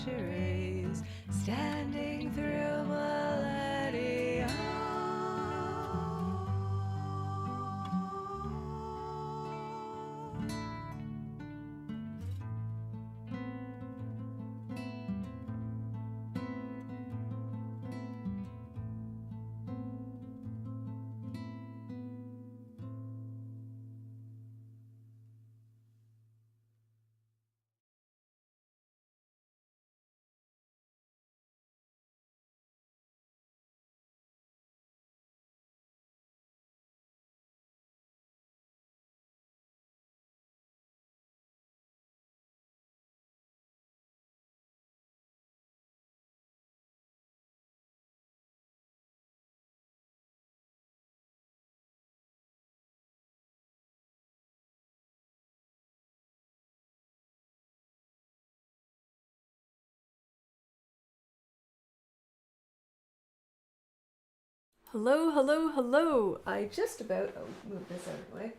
centuries, standing through millennia. Hello, hello, hello. I'll move this out of the way.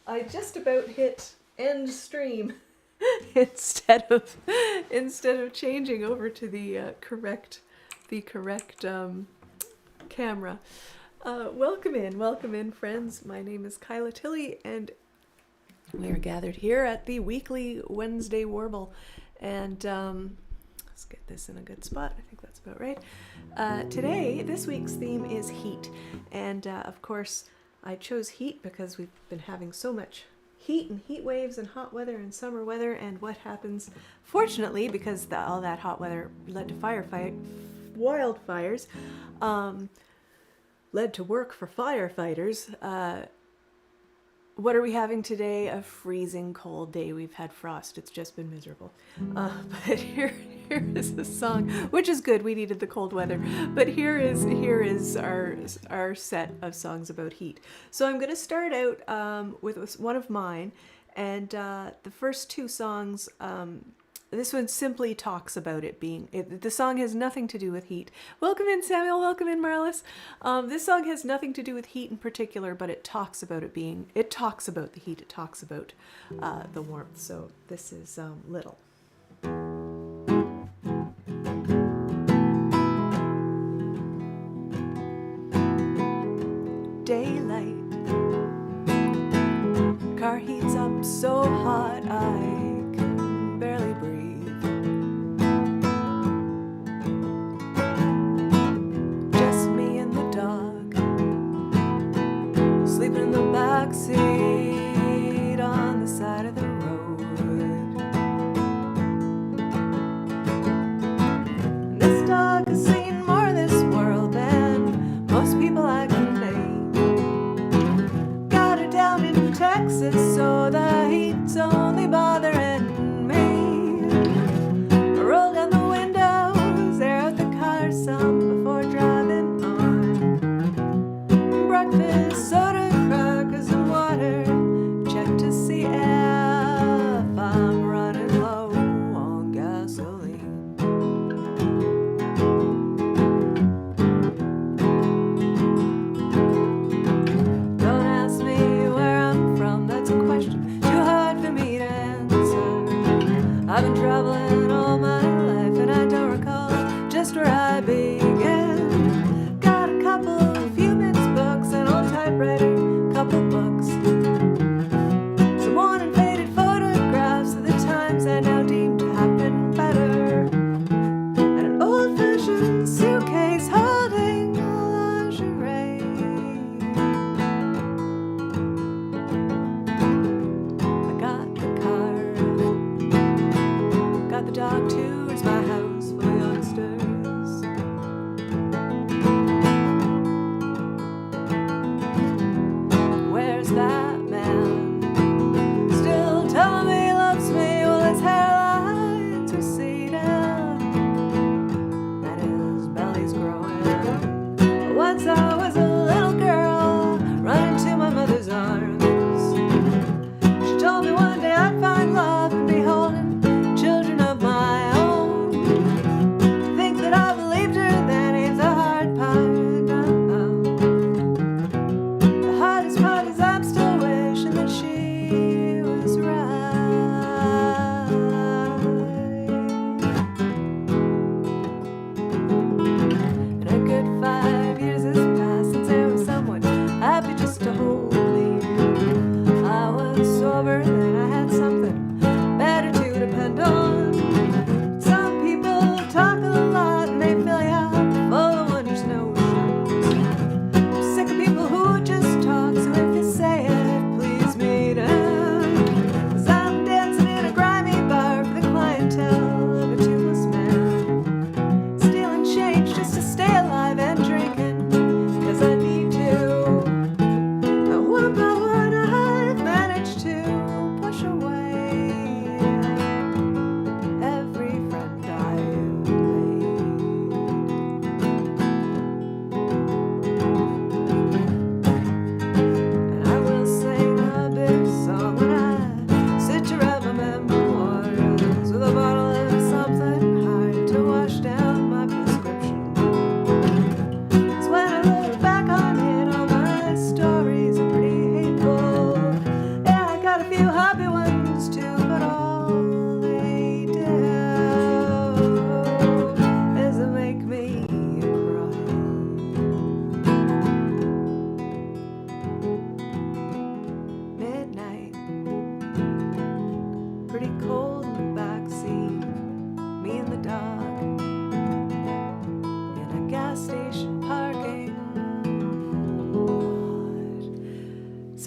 I just about hit end stream instead of changing over to the correct camera. Welcome in, friends. My name is Kyla Tilley, and we are gathered here at the weekly Wednesday Warble. And let's get this in a good spot. I think that's about right. Today, this week's theme is heat. And of course, I chose heat because we've been having so much heat and heat waves and hot weather and summer weather. And what happens, fortunately, because all that hot weather led to wildfires, led to work for firefighters. What are we having today? A freezing cold day. We've had frost. It's just been miserable. But here is a song, which is good. We needed the cold weather. But here is our set of songs about heat. So I'm going to start out with one of mine, and the first two songs. This one simply talks about it being. The song has nothing to do with heat. Welcome in, Samuel. Welcome in, Marlis. This song has nothing to do with heat in particular, but it talks about it being. It talks about the heat. It talks about the warmth. So this is Little. Daylight. Car heats up so hot I can barely breathe. Just me and the dog, sleeping in the backseat on the side of the road. This dog has seen more of this world than most people I can name.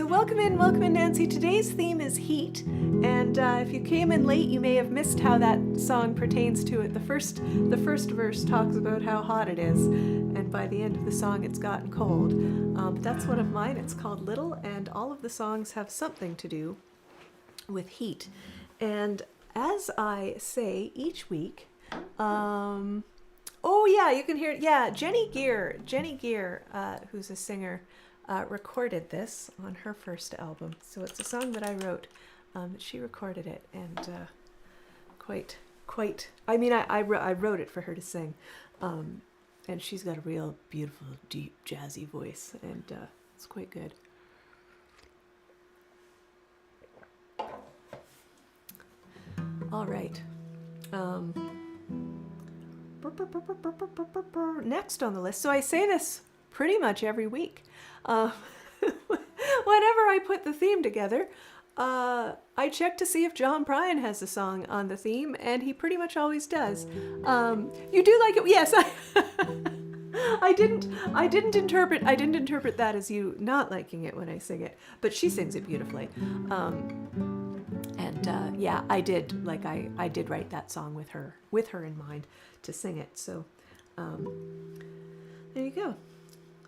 welcome in, Nancy. Today's theme is heat, and if you came in late, you may have missed how that song pertains to it. The first verse talks about how hot it is, and by the end of the song, it's gotten cold. But that's one of mine. It's called Little, and all of the songs have something to do with heat. And as I say each week, oh yeah, you can hear it. Yeah, Jenny Gear, who's a singer, recorded this on her first album. So it's a song that I wrote. She recorded it, and quite. I mean, I wrote it for her to sing, and she's got a real beautiful, deep, jazzy voice, and it's quite good. All right. Next on the list. So I say this pretty much every week. Whenever I put the theme together, I check to see if John Prine has a song on the theme, and he pretty much always does. You do like it? Yes. I didn't interpret that as you not liking it when I sing it, but she sings it beautifully. Yeah, I did. Like I did write that song with her in mind to sing it. So there you go.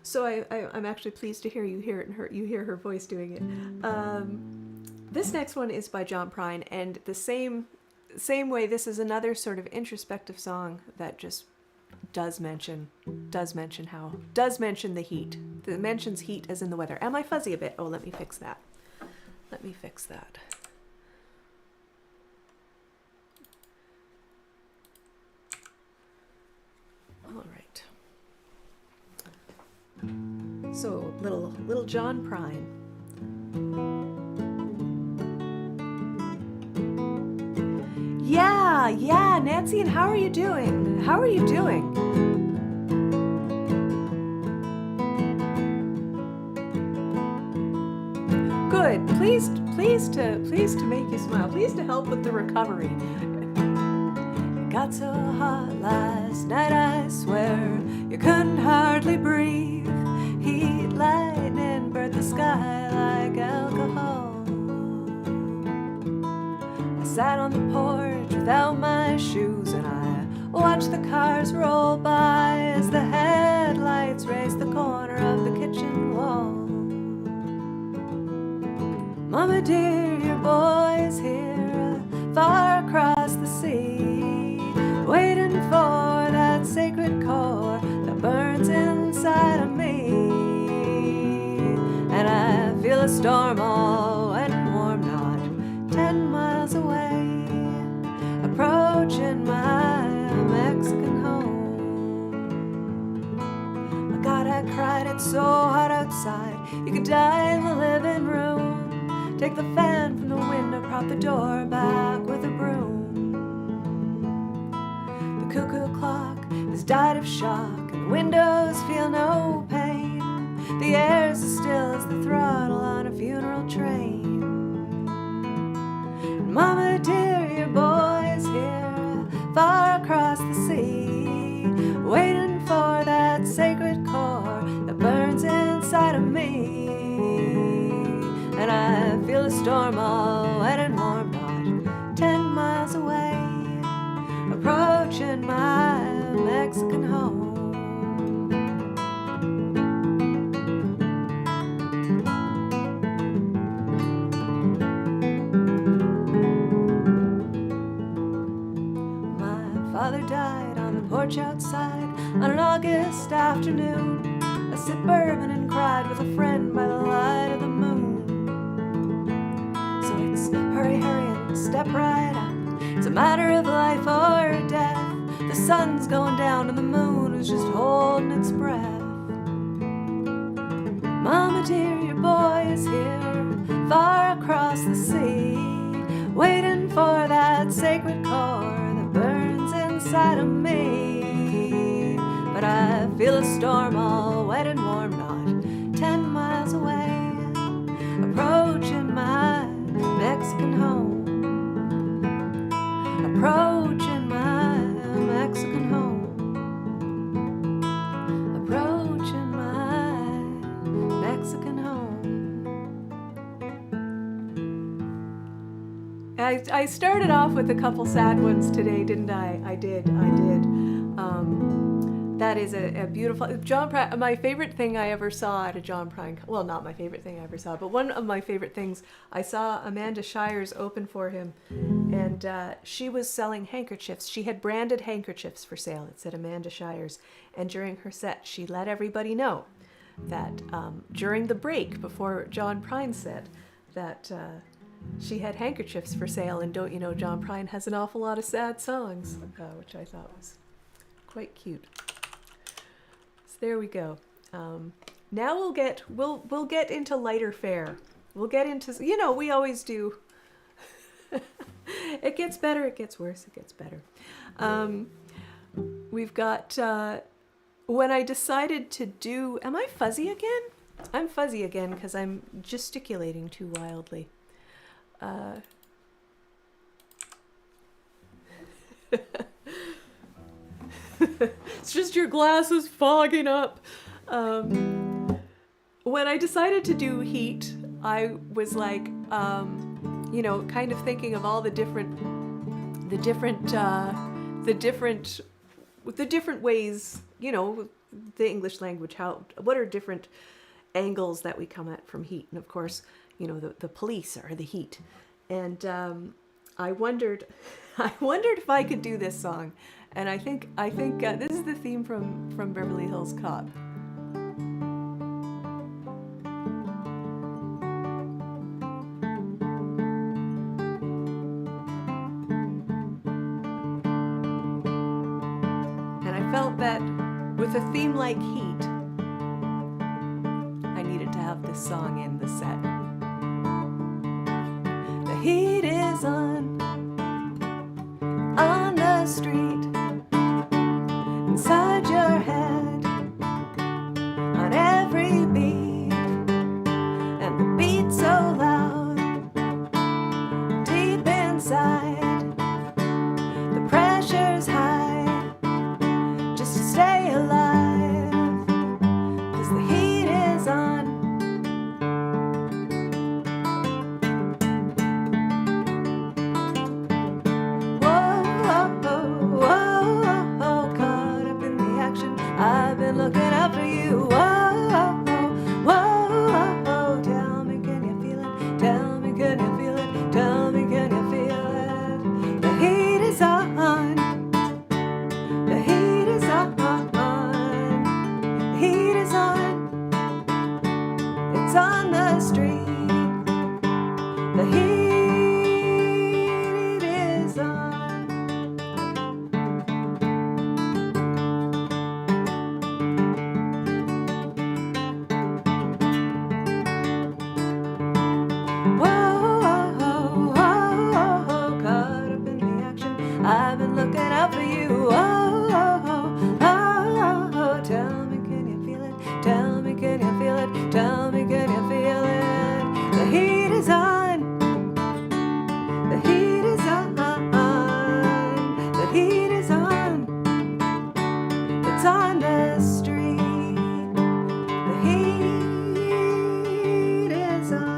So I'm actually pleased to hear you hear it and you hear her voice doing it. This next one is by John Prine, and the same way. This is another sort of introspective song that just does mention the heat. That mentions heat as in the weather. Am I fuzzy a bit? Oh, let me fix that. All right. So little John Prine. Yeah, Nancy, and how are you doing? Good. Pleased to make you smile. Pleased to help with the recovery. It got so hot last night, I swear you couldn't hardly breathe. Heat, lightning, burnt the sky like alcohol. I sat on the porch without my shoes, and I watched the cars roll by as the headlights raised the corner of the kitchen wall. Mama dear, your boy is here, far across the sea, waiting for that sacred core that burns inside of me. And I feel a storm all wet and warm, not 10 miles away, approaching my Mexican home. My God, I cried, it's so hot outside, you could die in the living room. Take the fan from the window, prop the door back with a broom. The cuckoo clock has died of shock, and windows feel no pain. The air's as still as the throttle on a funeral train. And Mama dear, your boy is here, far across the sea, waiting for that sacred core that burns inside of me. And I feel a storm all wet and warm, not 10 miles away, approaching my Mexican home. My father died on the porch outside on an August afternoon. I sipped bourbon and cried with a friend by the light of the moon. Hurry and step right up. It's a matter of life or death. The sun's going down and the moon is just holding its breath. Mama dear, your boy is here, far across the sea, waiting for that sacred core that burns inside of me. But I feel a storm all wet and warm, not 10 miles away, approaching my Mexican home, approaching my Mexican home, approaching my Mexican home. I started off with a couple sad ones today, didn't I? I did. That is a beautiful John Prine. My favorite thing I ever saw at a John Prine, well, not my favorite thing I ever saw, but one of my favorite things, I saw Amanda Shires open for him, and she was selling handkerchiefs. She had branded handkerchiefs for sale. It said Amanda Shires, and during her set, she let everybody know that during the break before John Prine's set, that she had handkerchiefs for sale. And don't you know, John Prine has an awful lot of sad songs, which I thought was quite cute. There we go. Now we'll get into lighter fare. We'll get into, you know, we always do. It gets better, it gets worse, it gets better. We've got when I decided to do, am I fuzzy again? I'm fuzzy again because I'm gesticulating too wildly. It's just your glasses fogging up. When I decided to do heat, I was like, you know, kind of thinking of all the different ways, you know, the English language, what are different angles that we come at from heat. And of course, you know, the police are the heat. And I wondered if I could do this song. And I think this is the theme from Beverly Hills Cop. And I felt that with a theme like heat, I needed to have this song in the set. The heat is on the street. Inside your head, on every beat, and the beat so loud, deep inside, the pressure's high, just to stay alive, 'cause the heat is on. I've been looking out for you. Whoa, whoa. Tell me, can you feel it? Tell me, can you feel it? Tell me, can you feel it? The heat is on. The heat is on. The heat is on. It's on the street. The heat is on. I've been looking out for you. Tell me, can you feel it? Tell me, can you feel it? Tell me, can you feel it? The heat is on. The heat is on. The heat is on. It's on the street. The heat is on.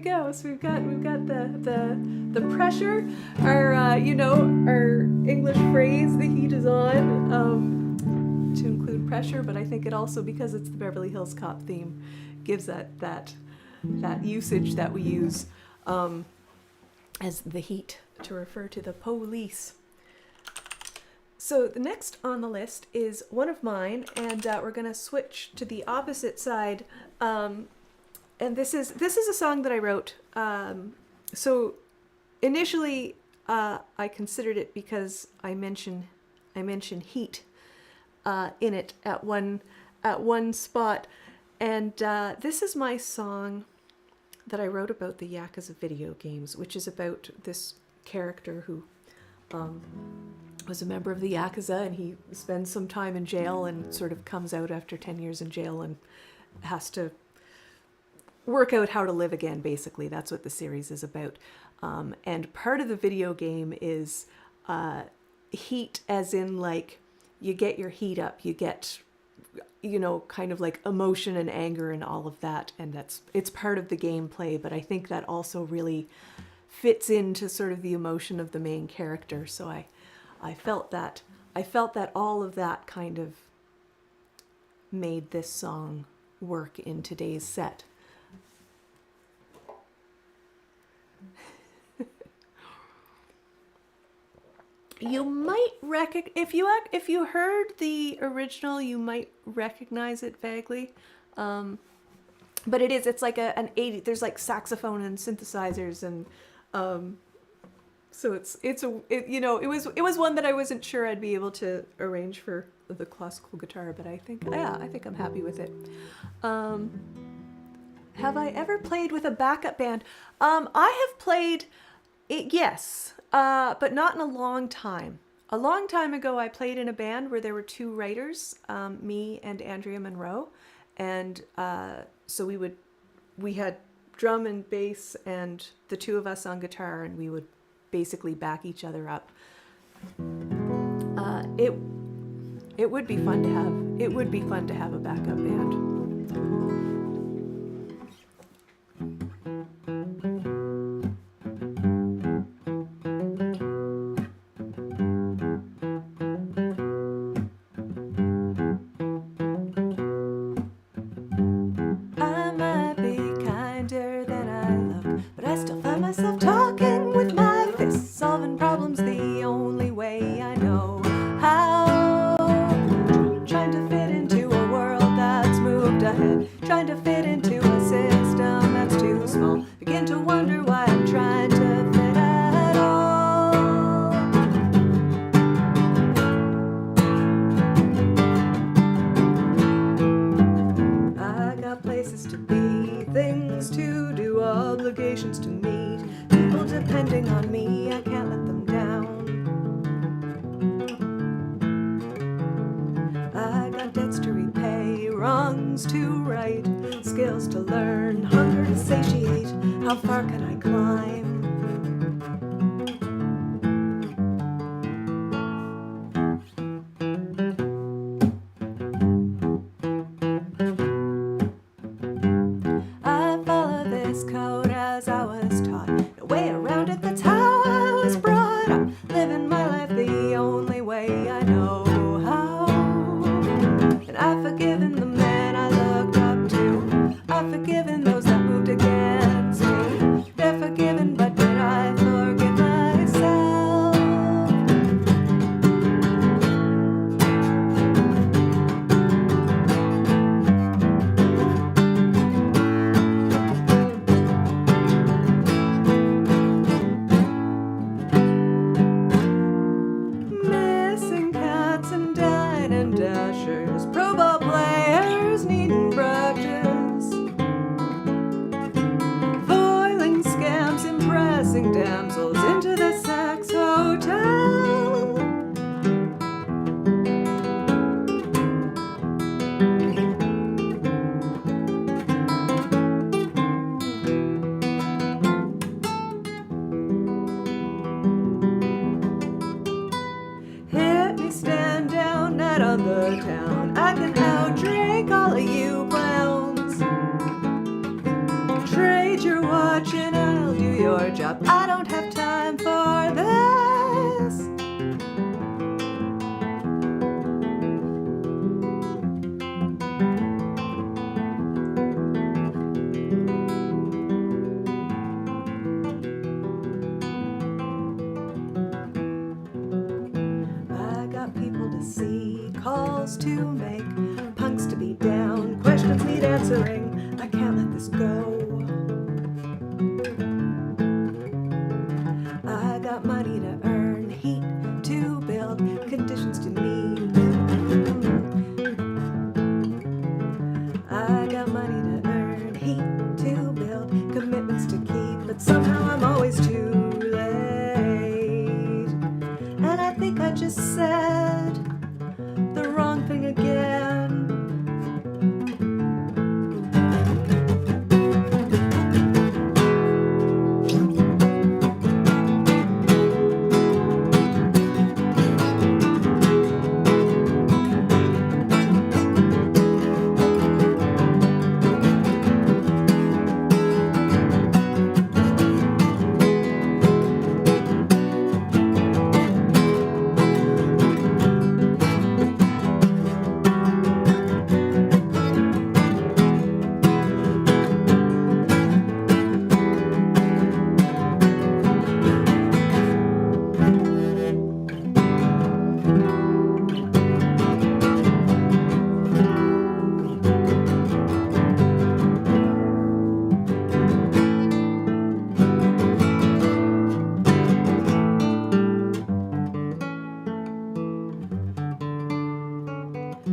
go. So we've got the pressure, our you know, our English phrase, the heat is on, to include pressure, but I think it also, because it's the Beverly Hills Cop theme, gives that usage that we use as the heat to refer to the police. So the next on the list is one of mine, and we're going to switch to the opposite side. And this is a song that I wrote. So initially, I considered it because I mention heat in it at one spot, and this is my song that I wrote about the Yakuza video games, which is about this character who was a member of the Yakuza, and he spends some time in jail and sort of comes out after 10 years in jail and has to work out how to live again, basically. That's what the series is about. And part of the video game is heat, as in, like, you get your heat up, you get, you know, kind of like emotion and anger and all of that, and it's part of the gameplay, but I think that also really fits into sort of the emotion of the main character. So I felt that all of that kind of made this song work in today's set. You might if you heard the original, you might recognize it vaguely, but it's like an 80. There's like saxophone and synthesizers, and so it was one that I wasn't sure I'd be able to arrange for the classical guitar, but I think I'm happy with it. Have I ever played with a backup band? I have played it, yes, but not in a long time. A long time ago, I played in a band where there were two writers, me and Andrea Monroe, and so we had drum and bass and the two of us on guitar, and we would basically back each other up. It would be fun to have a backup band. much and I'll do your job. I don't have time for this. I got people to see, calls to make, punks to be down, questions need answering. I can't let this go. I got money to earn, heat to build, conditions to need. I got money to earn, heat to build, commitments to keep, but somehow I'm always too late. And I think I just said the wrong thing again.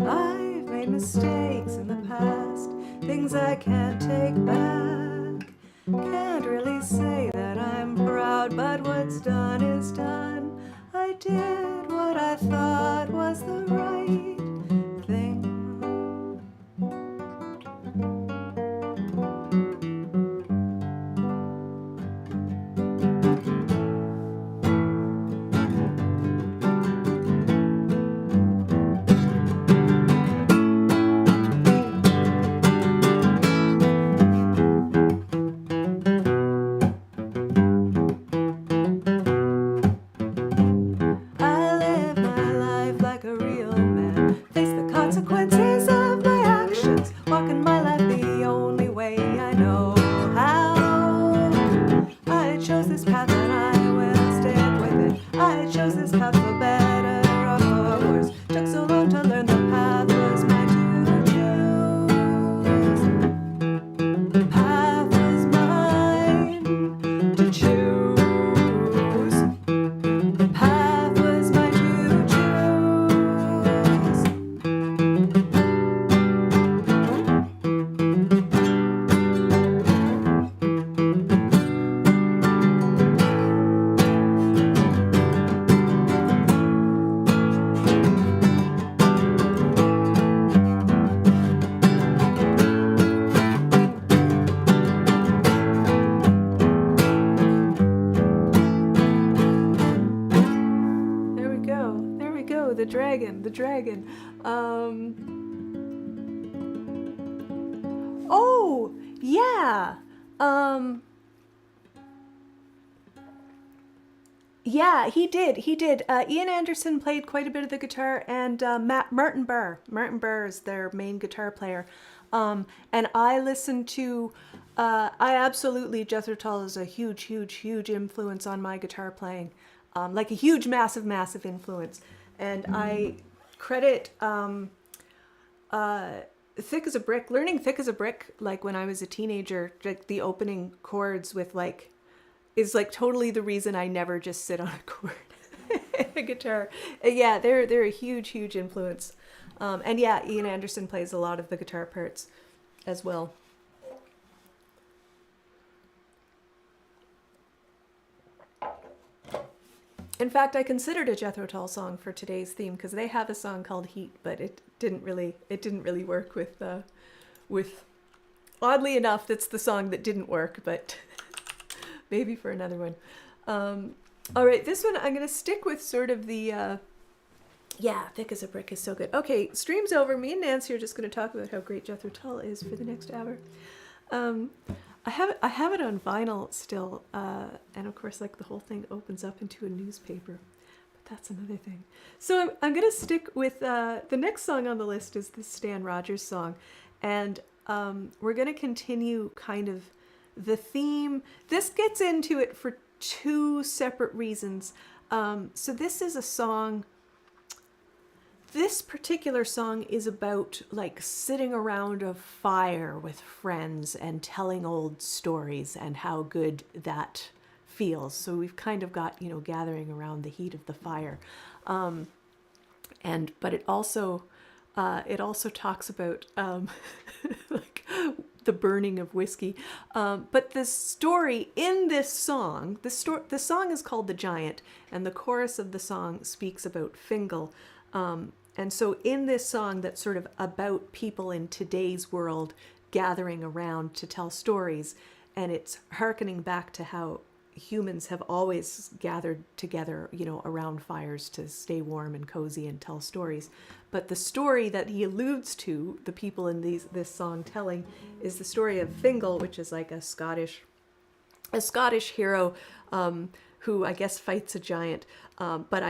I've made mistakes in the past, things I can't take back. Can't really say that I'm proud, but what's done is done. I did what I thought was the right thing. I live my life like a real man, face the consequences of my actions, walking my life the only way I know how. I chose this path and I will stick with it. I chose this path for better or for worse. Took so long to learn the path was mine to choose. The path was mine to choose. The path was mine to choose. There we go. There we go. The dragon. The dragon. Oh, yeah. Yeah, he did. He did. Ian Anderson played quite a bit of the guitar, and Martin Burr. Martin Burr is their main guitar player. And I listened to. I absolutely, Jethro Tull is a huge, huge, huge influence on my guitar playing. Like a huge, massive, massive influence. And I credit Thick as a Brick, learning Thick as a Brick, like when I was a teenager, like the opening chords with like, is like totally the reason I never just sit on a chord in a guitar. Yeah, they're a huge, huge influence. And yeah, Ian Anderson plays a lot of the guitar parts as well. In fact, I considered a Jethro Tull song for today's theme because they have a song called Heat, but it didn't really work with oddly enough, that's the song that didn't work, but maybe for another one. All right, this one I'm going to stick with sort of the, yeah, Thick as a Brick is so good. Okay, stream's over. Me and Nancy are just going to talk about how great Jethro Tull is for the next hour. I have it on vinyl still, and of course, like the whole thing opens up into a newspaper. But that's another thing. So I'm gonna stick with the next song on the list is this Stan Rogers song, and we're gonna continue kind of the theme. This gets into it for two separate reasons. So this is a song. This particular song is about like sitting around a fire with friends and telling old stories and how good that feels. So we've kind of got, gathering around the heat of the fire. But it also talks about like the burning of whiskey. But the story in this song, the song is called The Giant, and the chorus of the song speaks about Fingal. And so in this song that's sort of about people in today's world gathering around to tell stories, and it's hearkening back to how humans have always gathered together, around fires to stay warm and cozy and tell stories. But the story that he alludes to, the people in this song telling, is the story of Fingal, which is like a Scottish hero who I guess fights a giant. But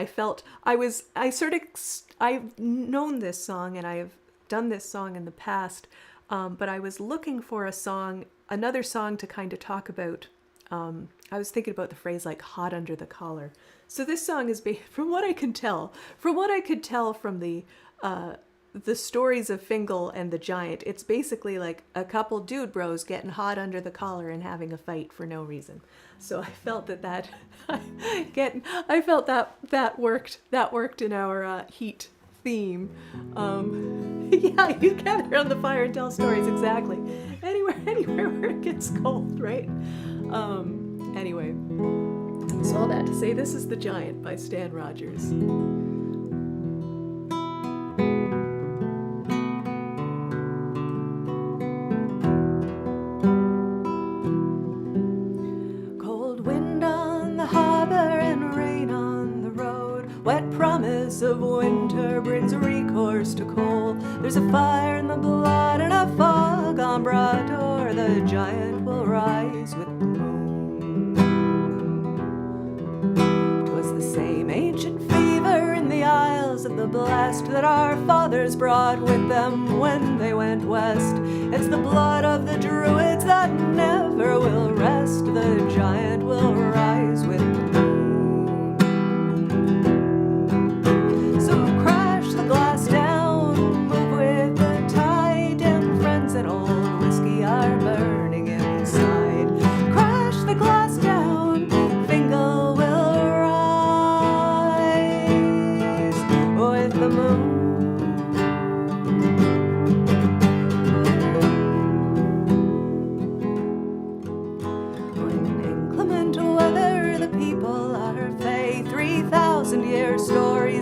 I've known this song and I have done this song in the past, but I was looking for another song to kind of talk about. I was thinking about the phrase like hot under the collar. So this song is, from what I could tell from the stories of Fingal and the giant, it's basically like a couple dude bros getting hot under the collar and having a fight for no reason. So I felt that worked in our heat theme. Yeah, you gather around the fire and tell stories, exactly. Anywhere where it gets cold, right? Anyway, so all that to say, this is The Giant by Stan Rogers. Of winter brings recourse to coal. There's a fire in the blood and a fog on Brador. The giant will rise with the moon. 'Twas the same ancient fever in the Isles of the Blest that our fathers brought with them when they went west. It's the blood of the druids that never will rest. The giant will rise with the moon.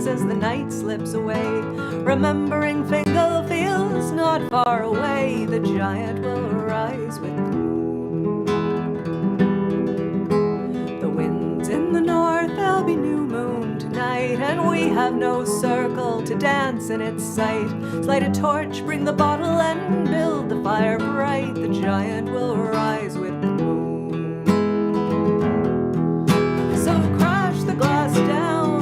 As the night slips away, remembering Fingal feels not far away. The giant will rise with the moon. The wind's in the north, there'll be new moon tonight, and we have no circle to dance in its sight. Light a torch, bring the bottle, and build the fire bright. The giant will rise with the moon. So crash the glass down,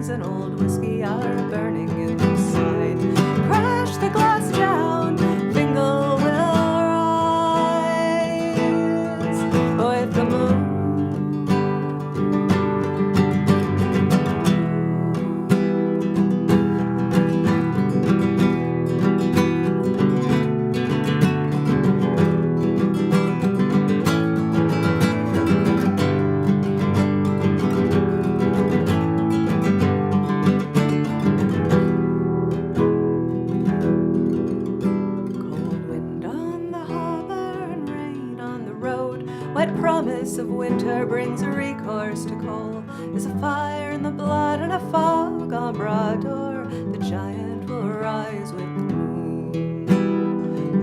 and old whiskey are burning inside. Crash the glass down, Fingal will rise with the moon. Of winter brings a recourse to coal. There's a fire in the blood and a fog on Brador. The giant will rise with the moon.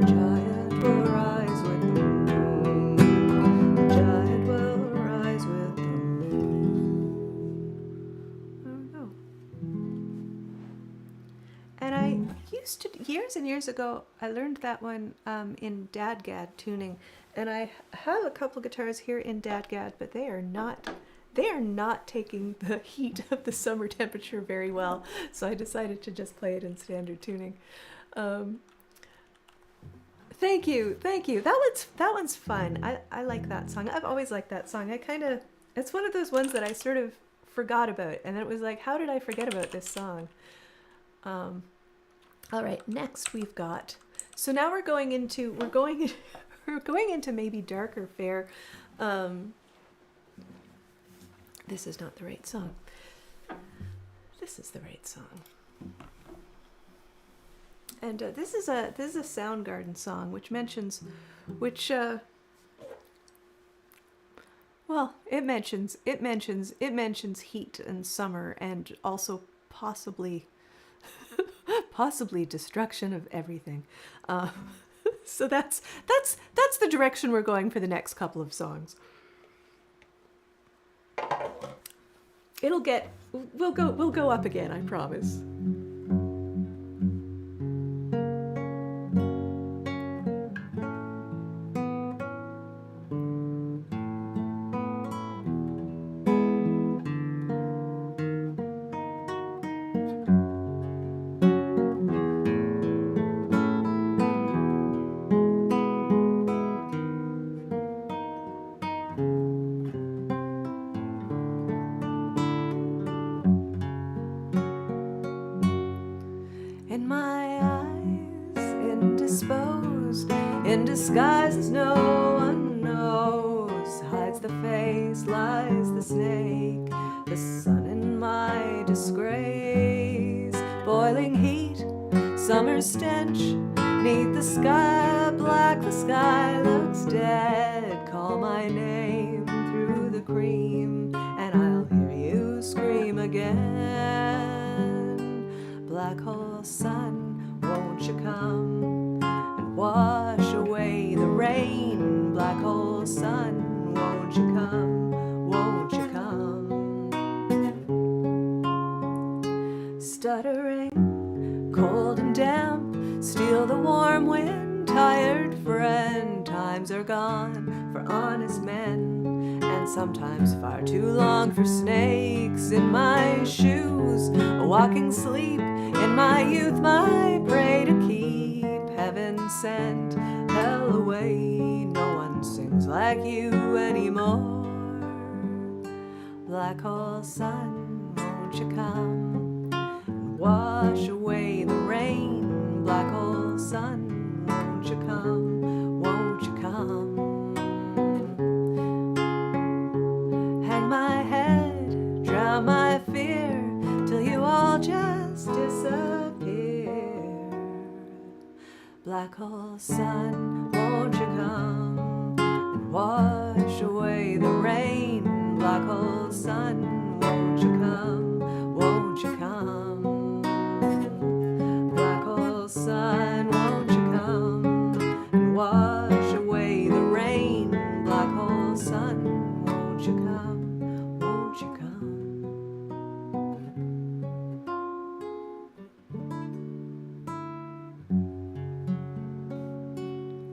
The giant will rise with the moon. The giant will rise with the moon. I don't know. And I used to, years and years ago, I learned that one in dadgad tuning, and I have a couple guitars here in dadgad, but they are not taking the heat of the summer temperature very well, so I decided to just play it in standard tuning. Thank you. That one's fun. I like that song. I've always liked that song. It's one of those ones that I sort of forgot about, and then it was like, how did I forget about this song? All right, next we've got, so now we're going into maybe darker fare. This is not the right song. This is the right song. And this is a Soundgarden song, which mentions heat and summer, and also possibly destruction of everything. So that's the direction we're going for the next couple of songs. We'll go up again, I promise. In disguise as no one knows, hides the face, lies the snake, the sun in my disgrace. Boiling heat, summer stench, neath the sky, black the sky looks dead. Call my name through the cream, and I'll hear you scream again. Black hole sun, won't you come and wash away the rain? Black hole sun, won't you come, won't you come? Stuttering, cold and damp, steal the warm wind, tired friend. Times are gone for honest men, and sometimes far too long for snakes in my shoes. A walking sleep in my youth, my prey to keep. Heaven sent, hell away, no one sings like you anymore. Black hole sun, won't you come and wash away the rain? Black hole sun, won't you come, won't you come? Hang my head, drown my fear, till you all just disappear. Black hole sun, won't you come and wash away the rain? Black hole sun, won't you come, won't you come? Black hole sun, won't you come and wash away the rain? Black hole sun, won't you come, won't you come?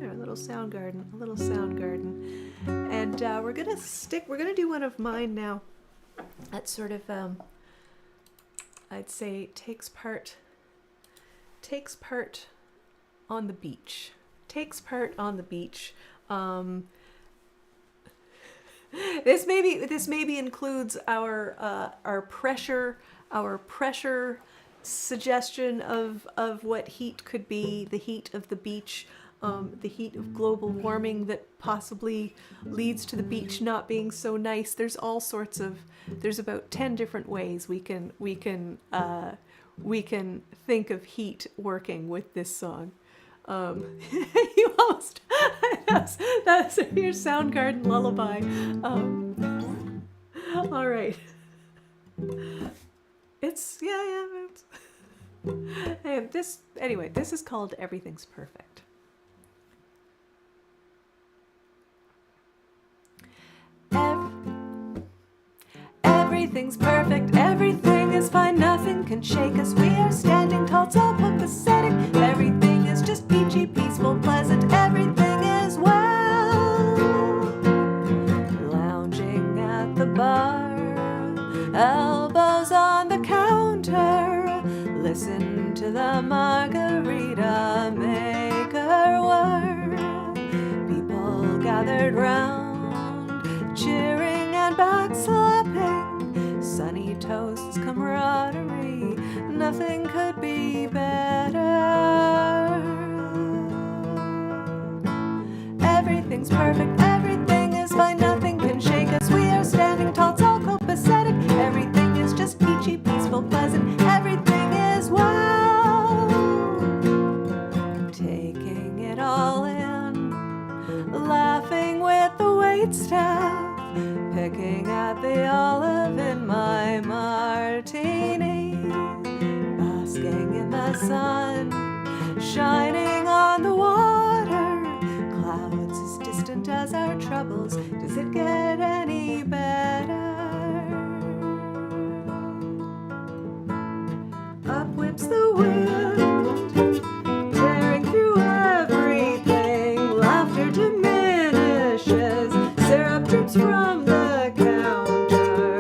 A little Soundgarden. And we're gonna do one of mine now. That sort of, I'd say takes part on the beach. This maybe includes our pressure suggestion of what heat could be, the heat of the beach. The heat of global warming that possibly leads to the beach not being so nice. There's about 10 different ways we can think of heat working with this song. You almost that's your Soundgarden lullaby. All right. It's and this is called Everything's Perfect. Everything's perfect, everything is fine, nothing can shake us. We are standing tall, copacetic, into the margarita maker world. People gathered round, cheering and backslapping, sunny toasts, camaraderie, nothing could be better. Everything's perfect, everything is fine, nothing can shake us. We are standing tall, it's all copacetic. Everything is just peachy, peaceful, pleasant. Everything is wow. Taking it all in, laughing with the waitstaff, picking at the olive in my martini, basking in the sun, shining on the water, clouds as distant as our troubles. Does it get any better? Up whips the wind, tearing through everything. Laughter diminishes, syrup drips from the counter.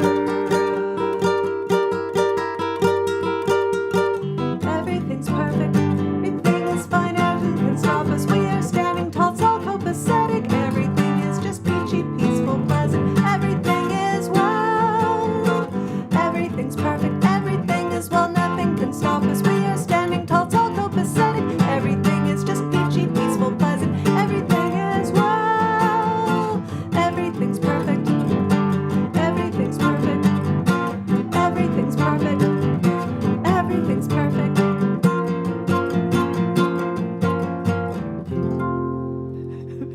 Everything's perfect, everything is fine, nothing can stop us. We are standing tall, it's all copacetic. Everything is just peachy, peaceful, pleasant. Everything is well. Everything's perfect, everything is well, nothing can stop us. We are standing tall, it's all copacetic. Everything is just peachy, peaceful, pleasant. Everything is well. Everything's perfect. Everything's perfect. Everything's perfect. Everything's perfect.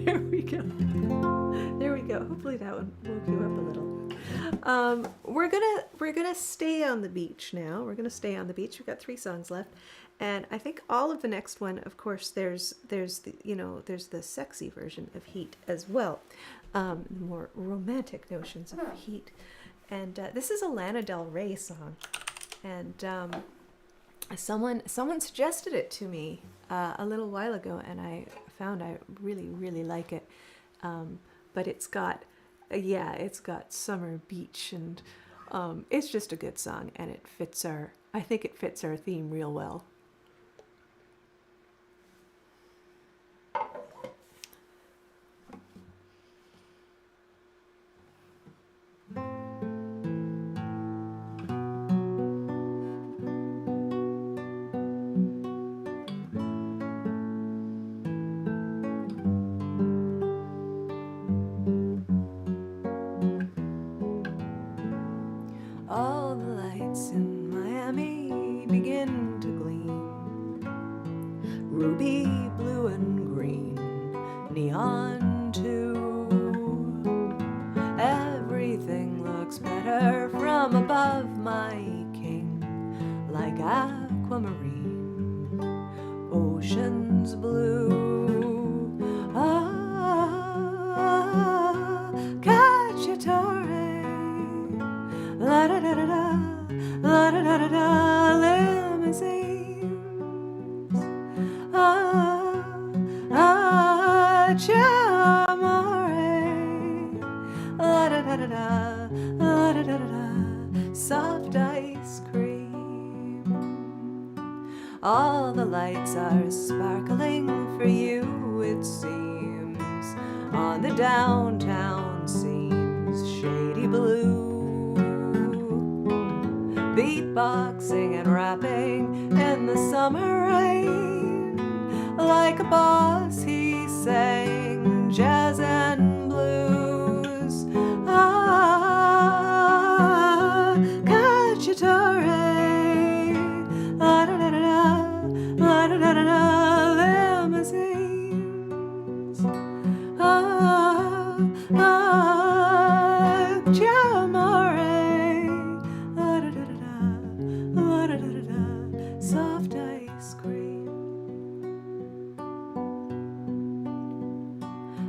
There we go. There we go. Hopefully that one woke you up a little. We're gonna stay on the beach now. We're gonna stay on the beach. We've got 3 songs left, and I think all of the next one, of course, there's the sexy version of Heat as well, more romantic notions of heat, and this is a Lana Del Rey song, and someone suggested it to me a little while ago, and I found I really like it, but it's got summer beach, and it's just a good song, and I think it fits our theme real well. All the lights in Miami begin to gleam, ruby, blue, and green, neon too. Everything looks better from above, my king, like aquamarine, oceans blue. Ah, cacciatore. La da da da da, la da da da da, limousines. C'amore. La da da da da, la da da da da, soft ice cream. All the lights are sparkling for you, it seems. On the downtown seems shady blue. Beatboxing and rapping in the summer rain, like a boss he sang jazz and blues. Ah, cacciatore, la da da da da, la da da da da, limousines. Ah, c'amore. Soft ice cream.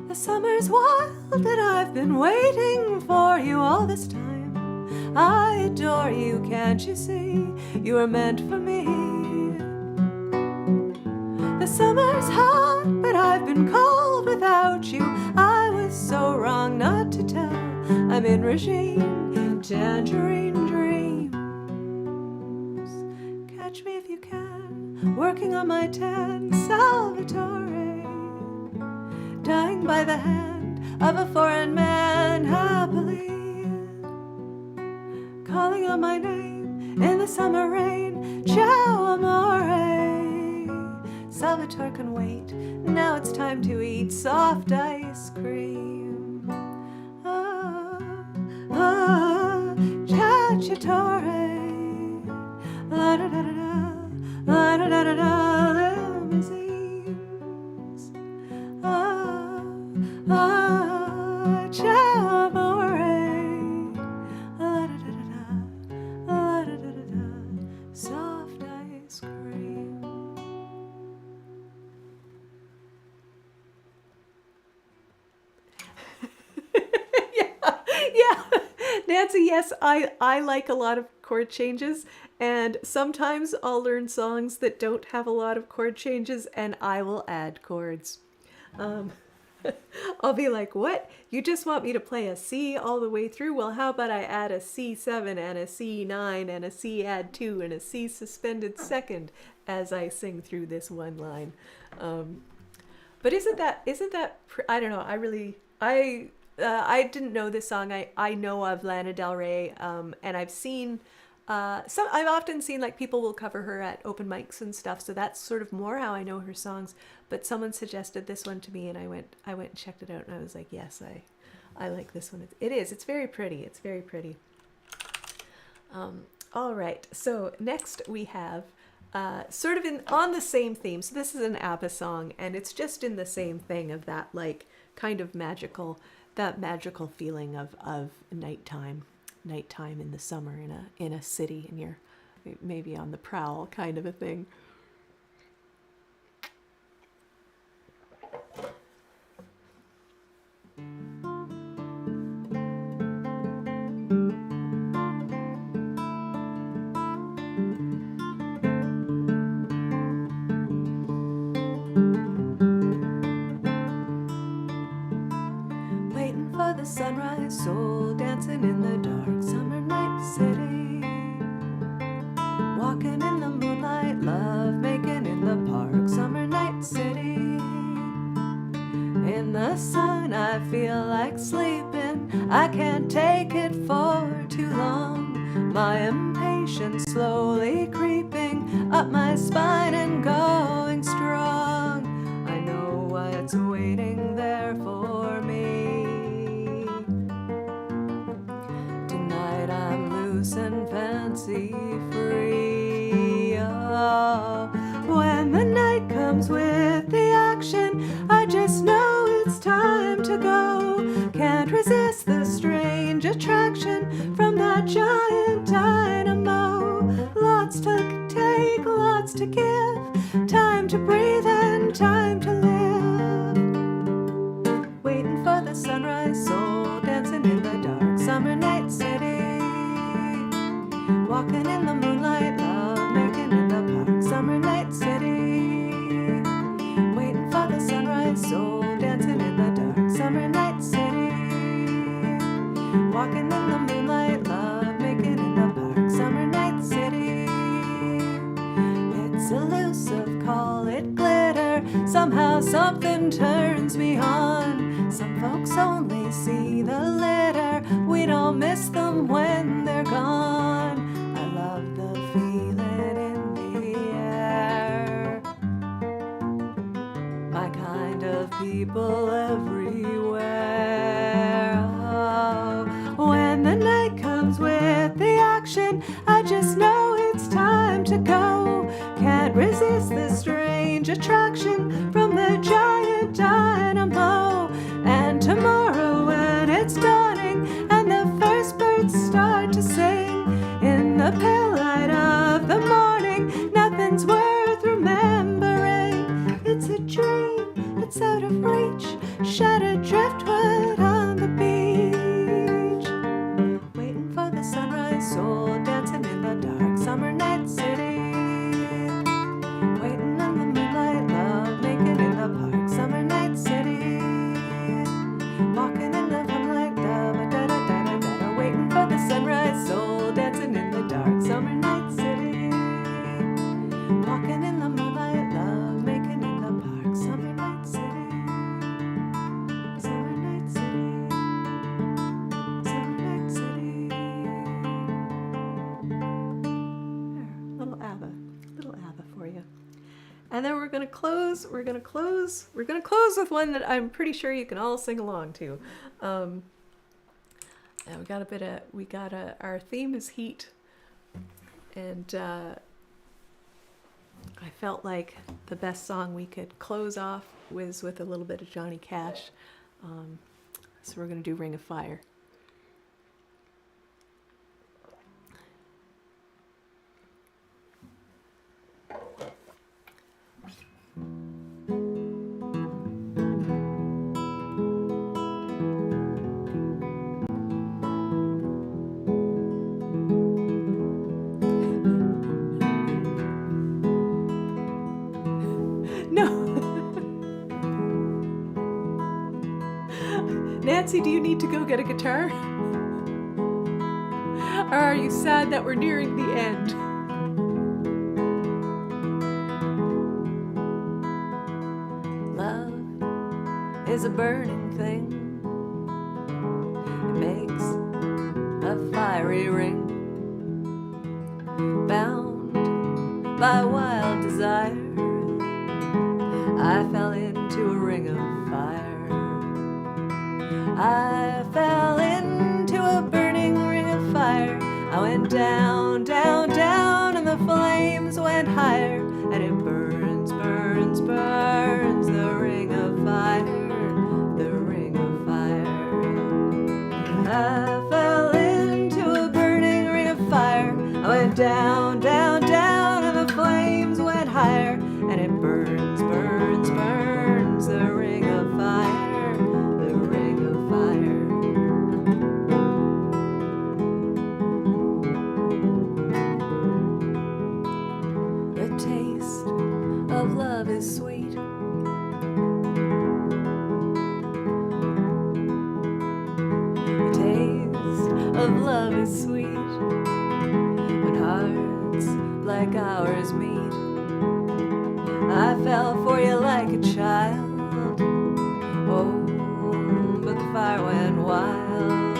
The summer's wild and I've been waiting for you all this time. I adore you, can't you see? You are meant for me. The summer's hot, but I've been cold without you. I was so wrong not to tell. I'm in regime, tangerine dreams. Catch me if you can. working on my tan Salvatore, dying by the hand of a foreign man happily, calling out my name in the summer rain, ciao amore. Salvatore can wait, now it's time to eat soft ice cream. Cacciatore, la da da da da, la da da da da, limousines. Ciao amore, la da da da da, la da da da da, soft ice cream. Yeah, Nancy, yes, I like a lot of chord changes, and sometimes I'll learn songs that don't have a lot of chord changes, and I will add chords. I'll be like, what? You just want me to play a C all the way through? Well, how about I add a C7 and a C9 and a C add 2 and a C suspended second as I sing through this one line. But isn't that I don't know, I didn't know this song. I know of Lana Del Rey, and I've often seen like people will cover her at open mics and stuff, so that's sort of more how I know her songs. But someone suggested this one to me, and I went and checked it out, and I was like, yes, I like this one. It's very pretty. It's very pretty. All right, so next we have sort of on the same theme. So this is an ABBA song, and it's just in the same thing of that like kind of magical feeling of nighttime in the summer in a city, and you're maybe on the prowl kind of a thing. The sunrise, soul dancing in the dark summer night city, walking in the moonlight, love making in the park summer night city. In the sun I feel like sleeping, I can't take it for too long, my impatience slowly creeping up my spine and going strong. I know what's waiting there for me. I'm loose and fancy free. Oh, when the night comes with the action, I just know it's time to go. Can't resist the strange attraction from that giant dynamo. Lots to take, lots to give, time to breathe and time to live. Waiting for the sunrise, soul dancing in the dark summer night city, walking in the moonlight, love making in the park summer night city. Waiting for the sunrise, soul dancing in the dark summer night city, walking in the moonlight, love making in the park summer night city. It's elusive, call it glitter, somehow something turns me on. Some folks only see the litter, we don't miss them when they're gone. I love the feeling in the air, my kind of people everywhere. Oh, when the night comes with the action, I just know it's time to go. Can't resist the strange attraction from the giant dynamo. And tomorrow when it's dawning and the first birds start to sing, in the pale light of the morning, nothing's worth remembering. It's a dream, it's out of reach, shattered driftwood on the beach. Waiting for the sunrise, soul dancing in the dark summer night city, waiting on the moonlight, love making in the park summer night city, walking in the moonlight, da-da-da-da-da-da, waiting for the sunrise, soul dancing in the dark summer night city, walking And then we're gonna close with one that I'm pretty sure you can all sing along to. And our theme is heat. And I felt like the best song we could close off was with a little bit of Johnny Cash. So we're gonna do Ring of Fire. Nancy, do you need to go get a guitar? Or are you sad that we're nearing the end? Love is a burning thing. It makes a fiery ring, bound by wild desire. I fell into a ring of fire. I fell into a burning ring of fire. I went down, down, down, and the flames went higher. And it burns, burns, burns, the ring of fire, the ring of fire. I fell into a burning ring of fire. I went down, down, down, and the flames went higher. And it burns, burns, burns, the ring of fire, the ring of fire. The taste of love is sweet. The taste of love is sweet. When hearts like ours meet, I fell for you like a child. Oh, but the fire went wild.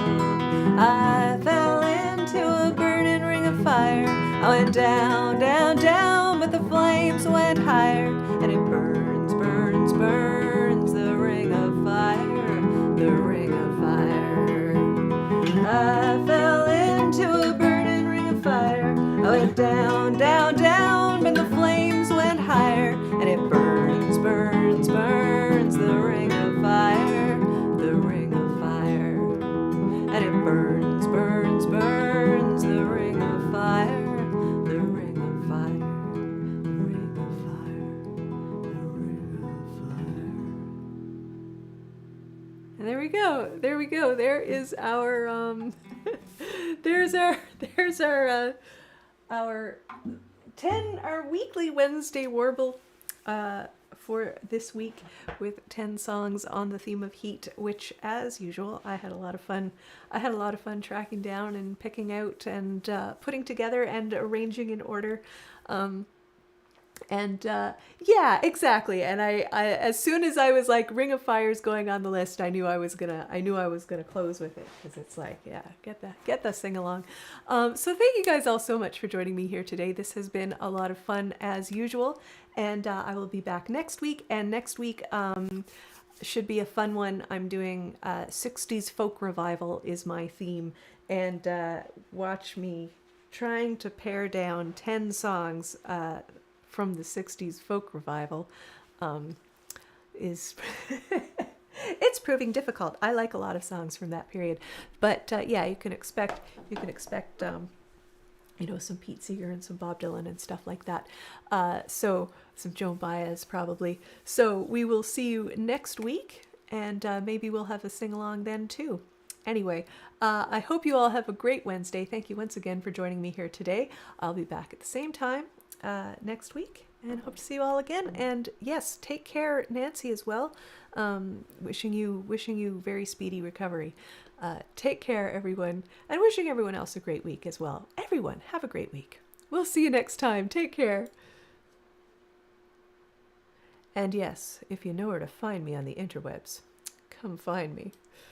I fell into a burning ring of fire. I went down, down, down, but the flames went higher. And it burns, burns, burns, the ring of fire, the ring of fire. I fell into a burning ring of fire. I went down, down, down, but the flames went higher. And it burns, burns, burns, the ring of fire, the ring of fire. And it burns, burns, burns, the ring of fire, the ring of fire, the ring of fire, the ring of fire. And there we go, there we go. There is our there's our weekly Wednesday Warble for this week, with 10 songs on the theme of heat, which, as usual, I had a lot of fun tracking down and picking out and putting together and arranging in order. Yeah, exactly. And I as soon as I was like Ring of Fire's going on the list, I knew I was gonna close with it, because it's like, yeah, get the sing along. So thank you guys all so much for joining me here today. This has been a lot of fun as usual, and I will be back next week. And next week should be a fun one. I'm doing 60s folk revival is my theme, and watch me trying to pare down 10 songs from the 60s folk revival is it's proving difficult. I like a lot of songs from that period, but yeah, you can expect some Pete Seeger and some Bob Dylan and stuff like that. So some Joan Baez probably. So we will see you next week, and maybe we'll have a sing along then too. Anyway, I hope you all have a great Wednesday. Thank you once again for joining me here today. I'll be back at the same time next week, and hope to see you all again. And yes, take care, Nancy, as well. Wishing you very speedy recovery. Take care, everyone, and wishing everyone else a great week as well. Everyone, have a great week. We'll see you next time. Take care. And yes, if you know where to find me on the interwebs, come find me.